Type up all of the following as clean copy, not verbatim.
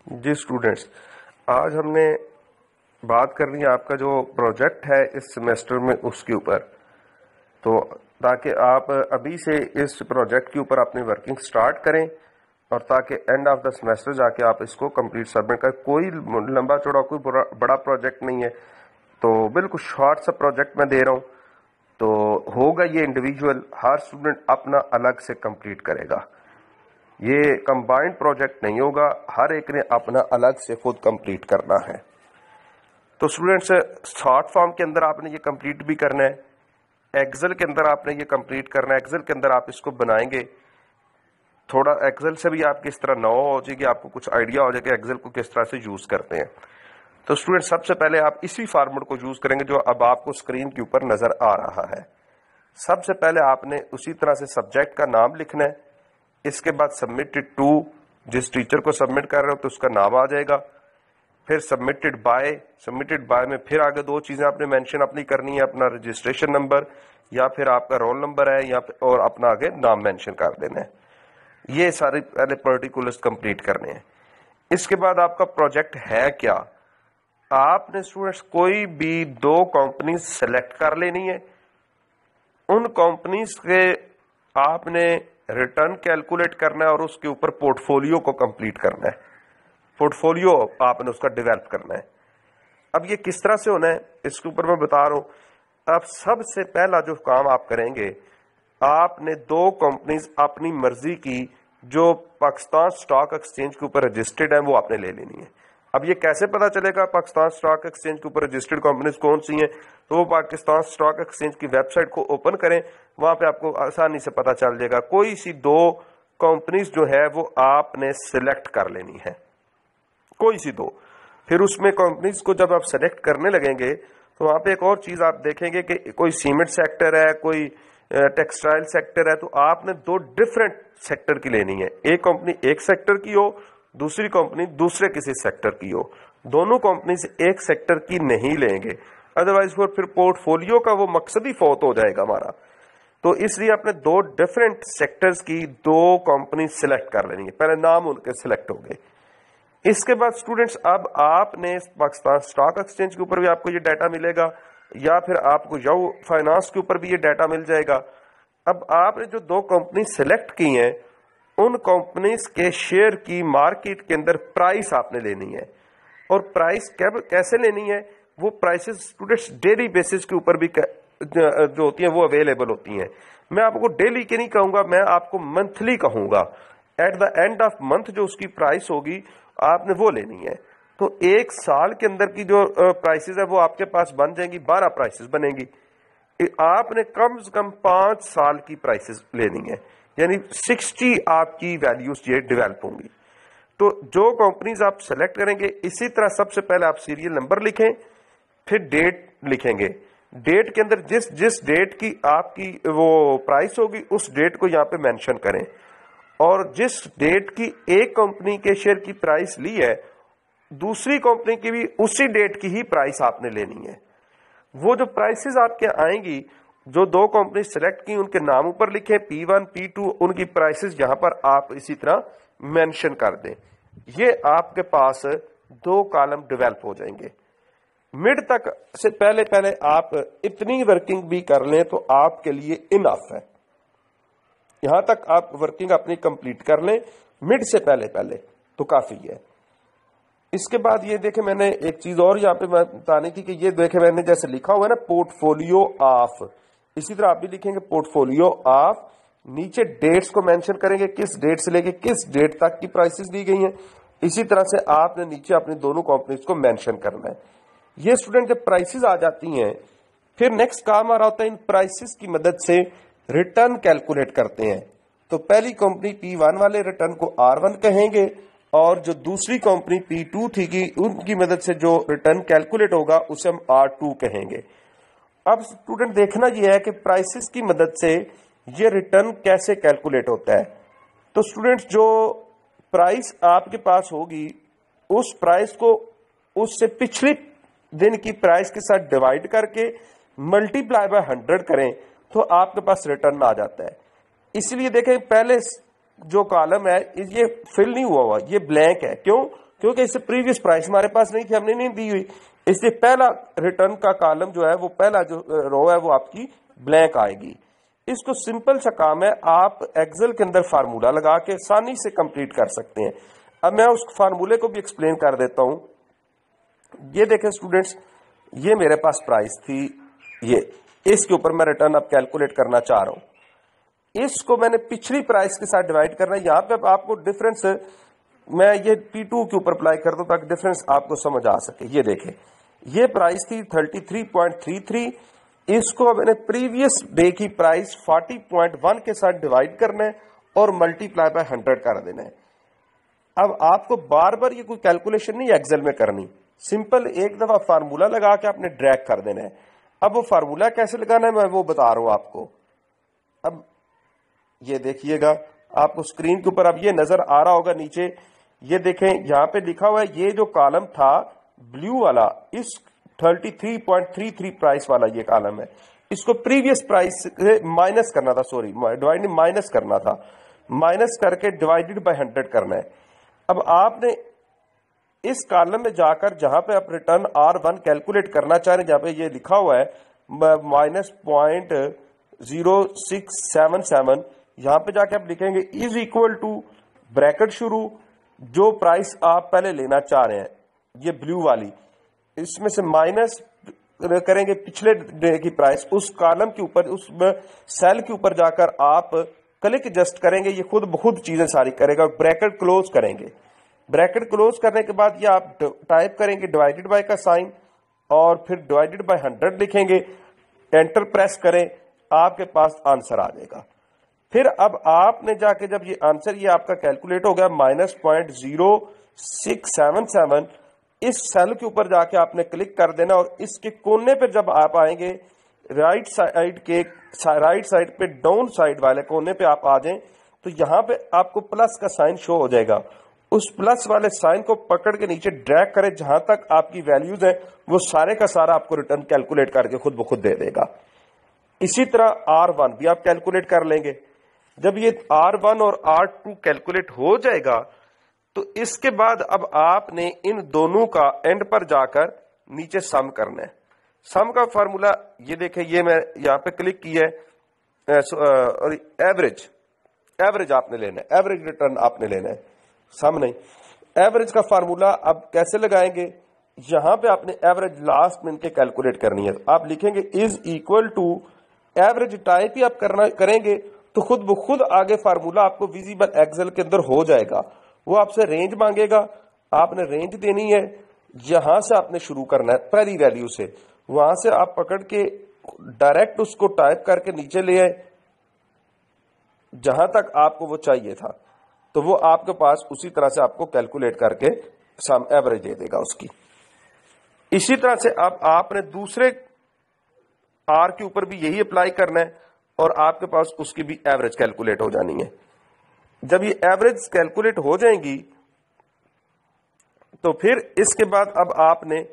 جی students, آج ہم نے بات کرنی ہے آپ کا جو پروجیکٹ ہے اس سیمیسٹر میں اس کے اوپر، تو تاکہ آپ ابھی سے اس پروجیکٹ کے اوپر اپنی ورکنگ سٹارٹ کریں اور تاکہ اینڈ آف دا سیمیسٹر جا کے آپ اس کو کمپلیٹ سبمٹ کریں۔ کوئی لمبا چوڑا کوئی بڑا پروجیکٹ نہیں ہے، تو بالکل شارٹ سا پروجیکٹ میں دے رہا ہوں، تو ہوگا یہ انڈیویجول، ہر اسٹوڈنٹ اپنا الگ سے کمپلیٹ کرے گا، یہ کمبائنڈ پروجیکٹ نہیں ہوگا، ہر ایک نے اپنا الگ سے خود کمپلیٹ کرنا ہے۔ تو اسٹوڈینٹس، شارٹ فارم کے اندر آپ نے یہ کمپلیٹ بھی کرنا ہے، ایکسل کے اندر آپ نے یہ کمپلیٹ کرنا ہے، ایکسل کے اندر آپ اس کو بنائیں گے، تھوڑا ایکسل سے بھی آپ کس طرح نو ہو جائے گی، آپ کو کچھ آئیڈیا ہو جائے گا ایکسل کو کس طرح سے یوز کرتے ہیں۔ تو اسٹوڈینٹ، سب سے پہلے آپ اسی فارمیٹ کو یوز کریں گے جو اب آپ کو اسکرین کے اوپر نظر آ رہا ہے۔ سب سے پہلے آپ نے اسی طرح سے سبجیکٹ کا نام لکھنا ہے، اس کے بعد سبمٹڈ ٹو، جس ٹیچر کو سبمٹ کر رہے ہو تو اس کا نام آ جائے گا، پھر سبمٹڈ بائی میں پھر آگے دو چیزیں آپ نے مینشن اپنی کرنی ہے، اپنا رجسٹریشن نمبر یا پھر آپ کا رول نمبر ہے، یا اور اپنا آگے نام مینشن کر دینا ہے۔ یہ سارے پہلے پرٹیکولرز کمپلیٹ کرنے ہیں۔ اس کے بعد آپ کا پروجیکٹ ہے کیا، آپ نے اسٹوڈینٹس کوئی بھی دو کمپنیز سلیکٹ کر لینی ہے، ان کمپنیز کے آپ نے ریٹرن کیلکولیٹ کرنا ہے اور اس کے اوپر پورٹ فولیو کو کمپلیٹ کرنا ہے، پورٹ فولیو آپ نے اس کا ڈیولپ کرنا ہے۔ اب یہ کس طرح سے ہونا ہے اس کے اوپر میں بتا رہا ہوں۔ اب سب سے پہلا جو کام آپ کریں گے، آپ نے دو کمپنیز اپنی مرضی کی جو پاکستان سٹاک ایکسچینج کے اوپر رجسٹرڈ ہیں وہ آپ نے لے لینی ہے۔ اب یہ کیسے پتا چلے گا پاکستان سٹاک ایکسچینج کے اوپر رجسٹرڈ کمپنیز کون سی ہیں؟ تو وہ پاکستان سٹاک ایکسچینج کی ویب سائٹ کو اوپن کریں، وہاں پہ آپ کو آسانی سے پتا چل جائے گا۔ کوئی سی دو کمپنیز جو ہے وہ آپ نے سلیکٹ کر لینی ہے، کوئی سی دو۔ پھر اس میں کمپنیز کو جب آپ سلیکٹ کرنے لگیں گے تو وہاں پہ ایک اور چیز آپ دیکھیں گے کہ کوئی سیمنٹ سیکٹر ہے، کوئی ٹیکسٹائل سیکٹر ہے، تو آپ نے دو ڈفرینٹ سیکٹر کی لینی ہے۔ ایک کمپنی ایک سیکٹر کی ہو، دوسری کمپنی دوسرے کسی سیکٹر کی ہو، دونوں کمپنیز ایک سیکٹر کی نہیں لیں گے، ادروائز پھر پورٹ فولیو کا وہ مقصد ہی فوت ہو جائے گا ہمارا۔ تو اس لیے آپ نے دو ڈفرینٹ سیکٹرز کی دو کمپنی سلیکٹ کر لینی ہے، پہلے نام ان کے سلیکٹ ہو گئے۔ اس کے بعد اسٹوڈینٹس، اب آپ نے پاکستان سٹاک ایکسچینج کے اوپر بھی آپ کو یہ ڈیٹا ملے گا، یا پھر آپ کو یو فائنانس کے اوپر بھی یہ ڈیٹا مل جائے گا۔ اب آپ نے جو دو کمپنی سلیکٹ کی ہیں، ان کمپنیز کے شیئر کی مارکیٹ کے اندر پرائس آپ نے لینی ہے، اور پرائس کیسے لینی ہے؟ وہ پرائسز اسٹوڈینٹس ڈیلی بیسس کے اوپر بھی جو ہوتی ہیں وہ اویلیبل ہوتی ہیں۔ میں آپ کو ڈیلی کی نہیں کہوں گا، میں آپ کو منتھلی کہوں گا۔ At the end of month جو اس کی پرائس ہوگی آپ نے وہ لینی ہے۔ تو ایک سال کے اندر کی جو پرائسز ہے وہ آپ کے پاس بن جائیں گی، 12 پرائسز بنیں گی۔ آپ نے کم سے کم 5 سال کی پرائسز لینی ہے، یعنی 60 آپ کی ویلیوز یہ ڈیولپ ہوں گی۔ تو جو کمپنیز آپ سلیکٹ کریں گے، اسی طرح سب سے پہلے آپ سیریل نمبر لکھیں، پھر ڈیٹ لکھیں گے۔ ڈیٹ کے اندر جس ڈیٹ کی آپ کی وہ پرائس ہوگی اس ڈیٹ کو یہاں پہ مینشن کریں، اور جس ڈیٹ کی ایک کمپنی کے شیئر کی پرائس لی ہے، دوسری کمپنی کی بھی اسی ڈیٹ کی ہی پرائس آپ نے لینی ہے۔ وہ جو پرائسز آپ کے آئیں گی، جو دو کمپنی سلیکٹ کی ان کے نام اوپر لکھیں، P1 P2، ان کی پرائسز یہاں پر آپ اسی طرح مینشن کر دیں۔ یہ آپ کے پاس دو کالم ڈیولپ ہو جائیں گے۔ مڈ تک سے پہلے آپ اتنی ورکنگ بھی کر لیں تو آپ کے لیے انف ہے، یہاں تک آپ ورکنگ اپنی کمپلیٹ کر لیں مڈ سے پہلے تو کافی ہے۔ اس کے بعد یہ دیکھیں، میں نے ایک چیز اور یہاں پہ بتانے کی کہ یہ دیکھیں میں نے جیسے لکھا ہوا ہے نا پورٹ فولیو آف، اسی طرح آپ بھی لکھیں گے پورٹ فولیو آف، نیچے ڈیٹس کو مینشن کریں گے کس ڈیٹ سے لے کے کس ڈیٹ تک کی پرائسز دی گئی ہیں، اسی طرح سے آپ نے نیچے اپنی دونوں کمپنیز کو مینشن کرنا ہے۔ یہ اسٹوڈنٹ جب پرائسز آ جاتی ہیں، پھر نیکسٹ کام آ رہا ہوتا ہے ان پرائسز کی مدد سے ریٹرن کیلکولیٹ کرتے ہیں۔ تو پہلی کمپنی P1 والے ریٹرن کو R1 کہیں گے، اور جو دوسری کمپنی P2 تھی گی ان کی مدد سے جو ریٹرن کیلکولیٹ ہوگا اسے ہم R2 کہیں گے۔ اب اسٹوڈنٹ دیکھنا یہ ہے کہ پرائسز کی مدد سے یہ ریٹرن کیسے کیلکولیٹ ہوتا ہے۔ تو اسٹوڈنٹ جو پرائس آپ کے پاس ہوگی، اس پرائس کو اس سے پچھلی دن کی پرائس کے ساتھ ڈیوائڈ کر کے ملٹیپلائی بائی 100 کریں تو آپ کے پاس ریٹرن آ جاتا ہے۔ اس لیے دیکھیں پہلے جو کالم ہے یہ فل نہیں ہوا یہ بلینک ہے، کیوں؟ کیونکہ اس سے پریویس پرائس ہمارے پاس نہیں تھی, ہم نے نہیں دی ہوئی, اس لیے پہلا ریٹرن کا کالم جو ہے وہ پہلا جو رو ہے وہ آپ کی بلینک آئے گی. اس کو سمپل سا کام ہے, آپ ایکسل کے اندر فارمولا لگا کے آسانی سے کمپلیٹ کر سکتے ہیں. اب میں اس فارمولے کو بھی ایکسپلین کر دیتا ہوں. یہ دیکھیں اسٹوڈینٹس, یہ میرے پاس پرائس تھی, یہ اس کے اوپر میں ریٹرن اب کیلکولیٹ کرنا چاہ رہا ہوں. اس کو میں نے پچھلی پرائس کے ساتھ ڈیوائڈ کرنا ہے. یہاں پہ آپ کو ڈفرنس میں یہ P2 کے اوپر اپلائی کر دوں تاکہ ڈفرنس آپ کو سمجھ آ سکے. یہ دیکھیں, یہ پرائس تھی 33.33, اس کو میں نے پریویس ڈے کی پرائس 40.1 کے ساتھ ڈیوائڈ کرنا ہے اور ملٹی پلائی بائی 100 کر دینا ہے. اب آپ کو بار بار یہ کوئی کیلکولیشن نہیں ایکسل میں کرنی, سمپل ایک دفعہ فارمولا لگا کے آپ نے ڈریگ کر دینا ہے. اب وہ فارمولا کیسے لگانا ہے میں وہ بتا رہا ہوں آپ کو. اب یہ دیکھیے گا, آپ کو اسکرین کے اوپر اب یہ نظر آ رہا ہوگا نیچے, یہ دیکھیں یہاں پہ لکھا ہوا ہے, یہ جو کالم تھا بلیو والا, اس 33.33 پرائس والا یہ کالم ہے, اس کو پریویس پرائس سے مائنس کرنا تھا, سوری ڈیوائڈ نہیں مائنس کرنا تھا, مائنس کر کے ڈیوائڈیڈ بائی 100 کرنا ہے. اب آپ نے اس کالم میں جا کر جہاں پہ آپ ریٹرن R1 کیلکولیٹ کرنا چاہ رہے ہیں, جہاں پہ یہ لکھا ہوا ہے -0.0677, یہاں پہ جا کے آپ لکھیں گے از اکول ٹو بریکٹ شروع جو پرائس آپ پہلے لینا چاہ رہے ہیں, یہ بلیو والی, اس میں سے مائنس کریں گے پچھلے ڈے کی پرائس, اس کالم کے اوپر, اس سیل کے اوپر جا کر آپ کلک جسٹ کریں گے, یہ خود بخود چیزیں ساری کرے گا. بریکٹ کلوز کریں گے, بریکٹ کلوز کرنے کے بعد یہ آپ ٹائپ کریں گے ڈیوائڈیڈ بائی کا سائن اور پھر ڈیوائڈیڈ بائی 100 لکھیں گے, انٹر پریس کریں, آپ کے پاس آنسر آ جائے گا. پھر اب آپ نے جا کے جب یہ آنسر یہ آپ کا کیلکولیٹ ہو گیا -0.0677, اس سیل کے اوپر جا کے آپ نے کلک کر دینا اور اس کے کونے پہ جب آپ آئیں گے رائٹ سائڈ پہ ڈاؤن سائڈ والے کونے پہ آپ آ جائیں تو یہاں پہ آپ کو پلس کا سائن شو ہو جائے گا. اس پلس والے سائن کو پکڑ کے نیچے ڈریگ کرے, جہاں تک آپ کی ویلیوز ہیں وہ سارے کا سارا آپ کو ریٹرن کیلکولیٹ کر کے خود بخود دے دے گا. اسی طرح R1 بھی آپ کیلکولیٹ کر لیں گے. جب یہ R1 اور R2 کیلکولیٹ ہو جائے گا تو اس کے بعد اب آپ نے ان دونوں کا اینڈ پر جا کر نیچے سم کرنا ہے. سم کا فارمولا یہ دیکھیں, یہ میں یہاں پہ کلک کیا ہے, ایوریج آپ نے لینا ہے, ایوریج ریٹرن آپ نے لینا ہے, سم نہیں. ایوریج کا فارمولا اب کیسے لگائیں گے, یہاں پہ آپ نے ایوریج لاسٹ میں ان کے کیلکولیٹ کرنی ہے. آپ لکھیں گے is equal to average, type ہی آپ کریں گے تو خود بخود آگے فارمولا آپ کو ویزیبل ایکسل کے اندر ہو جائے گا. وہ آپ سے رینج مانگے گا, آپ نے رینج دینی ہے, یہاں سے آپ نے شروع کرنا ہے پہلی ویلیو سے, وہاں سے آپ پکڑ کے ڈائریکٹ اس کو ٹائپ کر کے نیچے لے آئے جہاں تک آپ کو وہ چاہیے تھا, تو وہ آپ کے پاس اسی طرح سے آپ کو کیلکولیٹ کر کے سم ایوریج دے دے گا اس کی. اسی طرح سے اب آپ نے دوسرے آر کے اوپر بھی یہی اپلائی کرنا ہے اور آپ کے پاس اس کی بھی ایوریج کیلکولیٹ ہو جانی ہے. جب یہ ایوریج کیلکولیٹ ہو جائیں گی تو پھر اس کے بعد اب آپ نے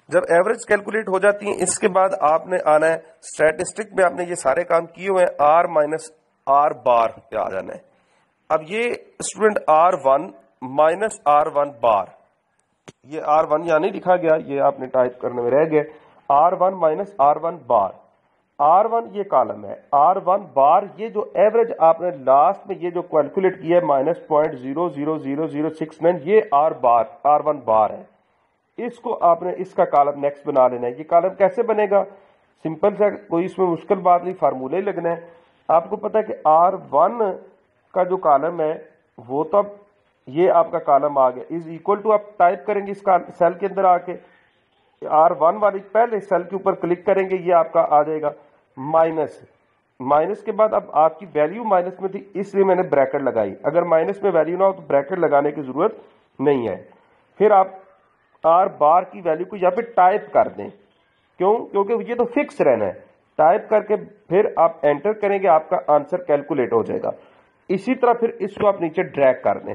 جب ایوریج کیلکولیٹ ہو جاتی ہیں اس کے بعد آپ نے آنا ہے اسٹیٹسٹک میں, آپ نے یہ سارے کام کیے ہوئے ہیں, R مائنس R بار پہ آ جانا ہے. اب یہ اسٹوڈنٹ R1 مائنس R1 بار, یہ R1 یہاں نہیں لکھا گیا, یہ آپ نے ٹائپ کرنے میں رہ گئے, R1 مائنس R1 بار. R1 یہ کالم ہے, R1 بار یہ جو ایوریج آپ نے لاسٹ میں یہ جو کیلکولیٹ کیا ہے -0.00069, یہ R1 بار ہے. اس کو آپ نے اس کا کالم نیکسٹ بنا لینا ہے. یہ کالم کیسے بنے گا, سمپل سا, کوئی اس میں مشکل بات نہیں, فارمولے ہی لگنا ہے. آپ کو پتا ہے کہ R1 کا جو کالم ہے وہ تو اب یہ آپ کا کالم آ گیا, از اکول ٹو, آپ ٹائپ کریں گے اس سیل کے اندر آ کے R1 والی پہلے سیل کے اوپر کلک کریں گے, یہ آپ کا آ جائے گا مائنس کے بعد اب آپ کی ویلیو مائنس میں تھی اس لیے میں نے بریکٹ لگائی. اگر مائنس میں ویلیو نہ ہو تو بریکٹ لگانے کی ضرورت نہیں ہے. پھر آپ R بار کی ویلیو کو یہاں پہ ٹائپ کر دیں, کیونکہ یہ تو فکس رہنا ہے. ٹائپ کر کے پھر آپ انٹر کریں گے, آپ کا آنسر کیلکولیٹ ہو جائے گا. اسی طرح پھر اس کو آپ نیچے ڈریگ کر دیں,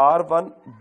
R1